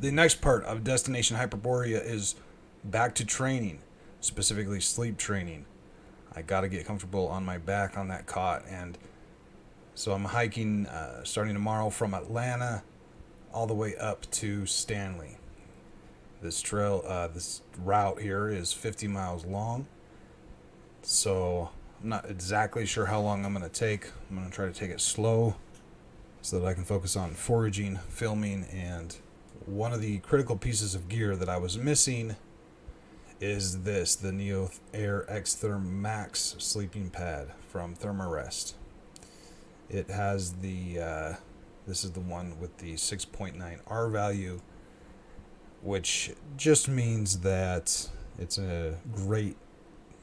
The next part of Destination Hyperborea is back to training, specifically sleep training. I got to get comfortable on my back on that cot, and so I'm hiking starting tomorrow from Atlanta all the way up to Stanley. This route here is 50 miles long, so I'm not exactly sure how long I'm going to take. I'm going to try to take it slow so that I can focus on foraging, filming, and one of the critical pieces of gear that I was missing is the Neo Air X Therm Max sleeping pad from Thermarest. It has this is the one with the 6.9 R value, which just means that it's a great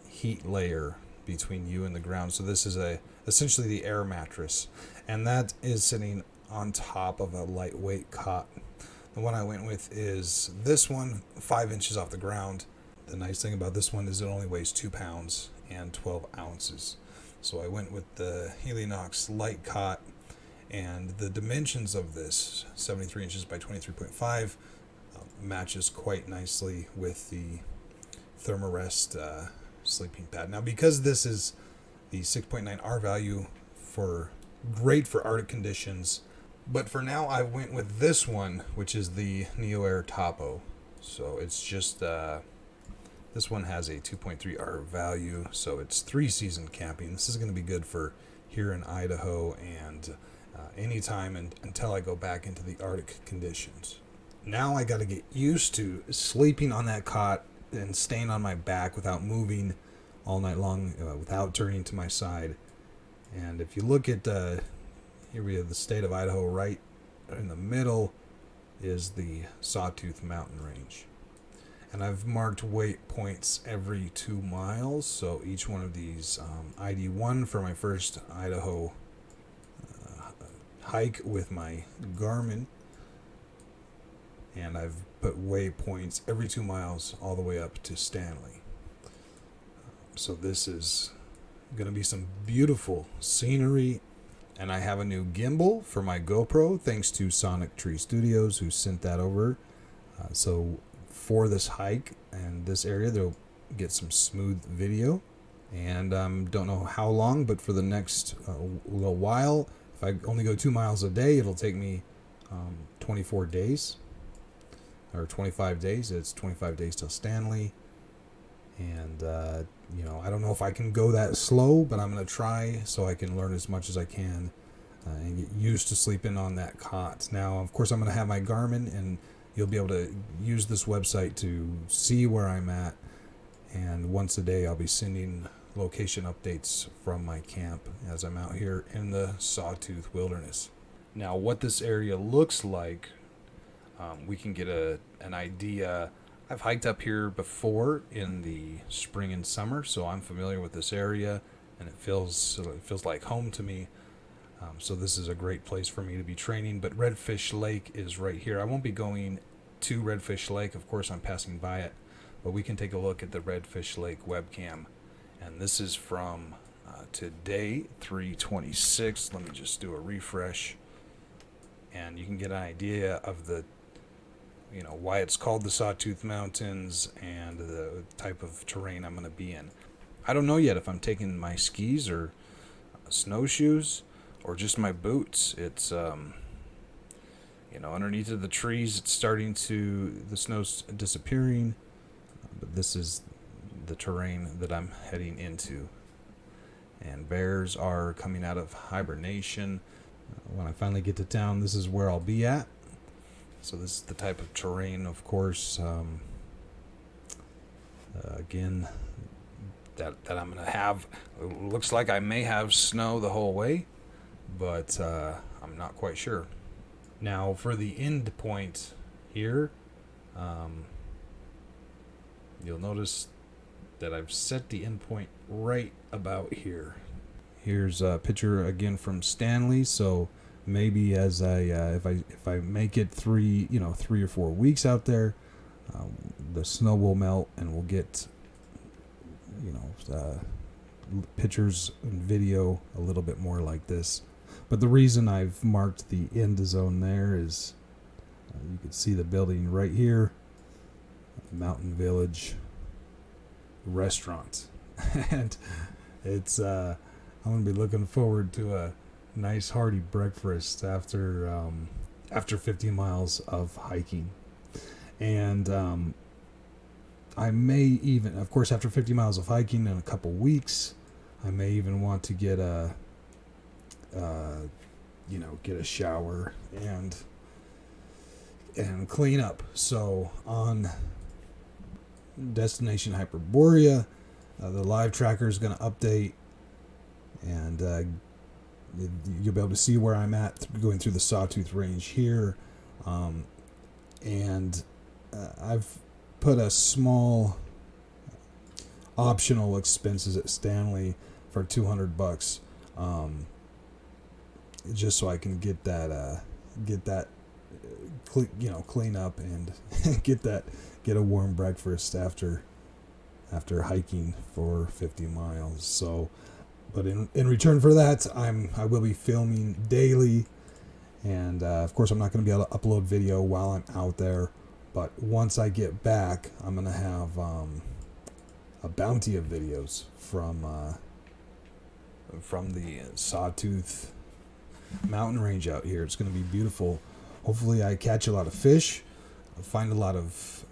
heat layer between you and the ground. So this is essentially the air mattress, and that is sitting on top of a lightweight cot. The one I went with is this one, 5 inches off the ground. The nice thing about this one is it only weighs 2 pounds and 12 ounces. So I went with the Helinox light cot, and the dimensions of this, 73 inches by 23.5, matches quite nicely with the Thermarest sleeping pad. Now, because this is the 6.9 R value, great for Arctic conditions, but for now I went with this one, which is the Neo Air Topo. So it's just this one has a 2.3 R value, so it's 3-season camping. This is going to be good for here in Idaho and anytime until I go back into the Arctic conditions. Now I got to get used to sleeping on that cot and staying on my back without moving all night long, without turning to my side. And if you look at here we have the state of Idaho. Right in the middle is the Sawtooth mountain range, and I've marked waypoints every 2 miles. So each one of these, ID1 for my first Idaho hike with my Garmin, and I've put waypoints every 2 miles all the way up to Stanley. So this is going to be some beautiful scenery, and I have a new gimbal for my GoPro thanks to Sonic Tree Studios, who sent that over. So for this hike and this area, they'll get some smooth video, and don't know how long, but for the next little while, if I only go 2 miles a day, it'll take me 24 days or 25 days. It's 25 days till Stanley, and I don't know if I can go that slow, but I'm going to try so I can learn as much as I can and get used to sleeping on that cot. Now, of course, I'm going to have my Garmin, and you'll be able to use this website to see where I'm at, and once a day I'll be sending location updates from my camp as I'm out here in the Sawtooth Wilderness. Now, what this area looks like, we can get an idea. I've hiked up here before in the spring and summer, so I'm familiar with this area, and it feels like home to me. So this is a great place for me to be training. But Redfish Lake is right here. I won't be going to Redfish Lake. Of course, I'm passing by it, but we can take a look at the Redfish Lake webcam. And this is from today, 3/26. Let me just do a refresh, and you can get an idea of the why it's called the Sawtooth Mountains and the type of terrain I'm going to be in. I don't know yet if I'm taking my skis or snowshoes or just my boots. It's underneath of the trees, the snow's disappearing, but this is the terrain that I'm heading into. And bears are coming out of hibernation. When I finally get to town, this is where I'll be at. So this is the type of terrain, of course, again, that I'm going to have. It looks like I may have snow the whole way, but I'm not quite sure. Now, for the end point here, you'll notice that I've set the end point right about here. Here's a picture again from Stanley. So maybe as if I make it 3 or 4 weeks out there, the snow will melt and we'll get pictures and video a little bit more like this. But the reason I've marked the end zone there is You can see the building right here, Mountain Village Restaurant. And it's I'm going to be looking forward to a nice hearty breakfast after 50 miles of hiking. And I may even, of course, after 50 miles of hiking in a couple weeks, I may even want to get get a shower and clean up. So on Destination Hyperborea, the live tracker is going to update, and you'll be able to see where I'm at going through the Sawtooth Range here. And I've put a small optional expenses at Stanley for $200, just so I can get that clean up and get a warm breakfast after hiking for 50 miles. So, but in return for that, I will be filming daily, and of course I'm not going to be able to upload video while I'm out there. But once I get back, I'm going to have a bounty of videos from the Sawtooth mountain range out here. It's going to be beautiful. Hopefully I catch a lot of fish, find a lot of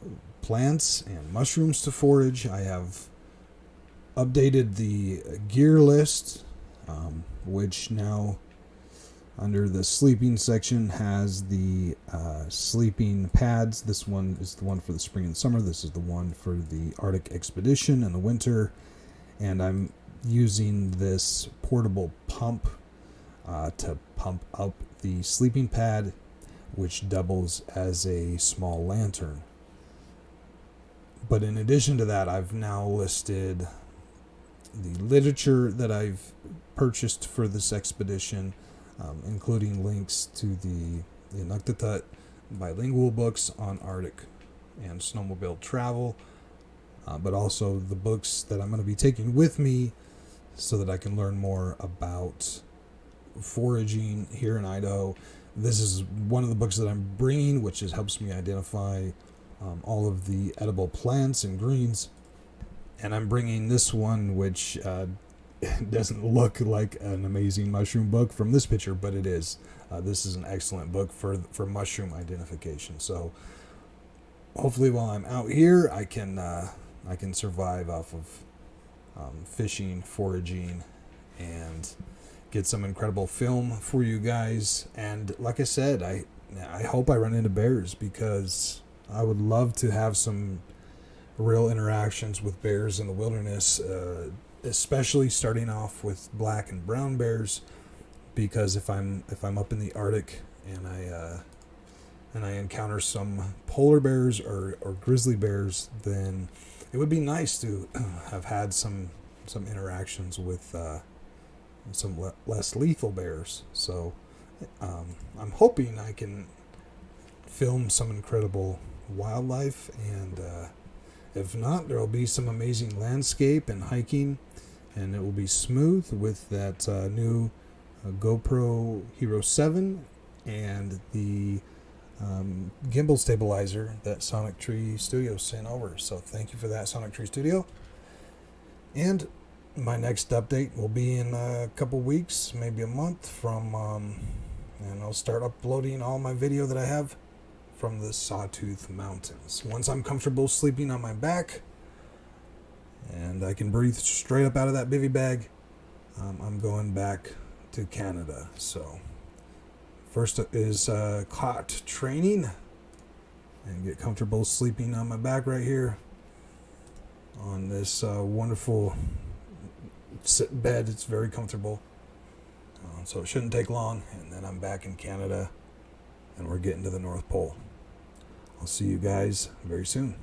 plants and mushrooms to forage. I have updated the gear list, which now under the sleeping section has the sleeping pads. This one is the one for the spring and summer. This is the one for the Arctic expedition in the winter. And I'm using this portable pump to pump up the sleeping pad, which doubles as a small lantern. But in addition to that, I've now listed the literature that I've purchased for this expedition, including links to the Inuktitut bilingual books on Arctic and snowmobile travel, but also the books that I'm going to be taking with me so that I can learn more about foraging here in Idaho. This is one of the books that I'm bringing, which helps me identify all of the edible plants and greens. And I'm bringing this one, which doesn't look like an amazing mushroom book from this picture, but it is. This is an excellent book for mushroom identification. So hopefully while I'm out here, I can survive off of fishing, foraging, and get some incredible film for you guys. And like I said, I hope I run into bears, because I would love to have some real interactions with bears in the wilderness, especially starting off with black and brown bears, because if I'm up in the Arctic and I encounter some polar bears or grizzly bears, then it would be nice to have had some interactions with some less lethal bears. So I'm hoping I can film some incredible wildlife, and if not, there will be some amazing landscape and hiking, and it will be smooth with that new GoPro Hero 7 and the gimbal stabilizer that Sonic Tree Studio sent over. So thank you for that, Sonic Tree Studio. And my next update will be in a couple weeks, maybe a month from, and I'll start uploading all my video that I have from the Sawtooth Mountains. Once I'm comfortable sleeping on my back and I can breathe straight up out of that bivy bag, I'm going back to Canada. So first is cot training and get comfortable sleeping on my back right here on this wonderful sit bed. It's very comfortable, so it shouldn't take long, and then I'm back in Canada and we're getting to the North Pole. I'll see you guys very soon.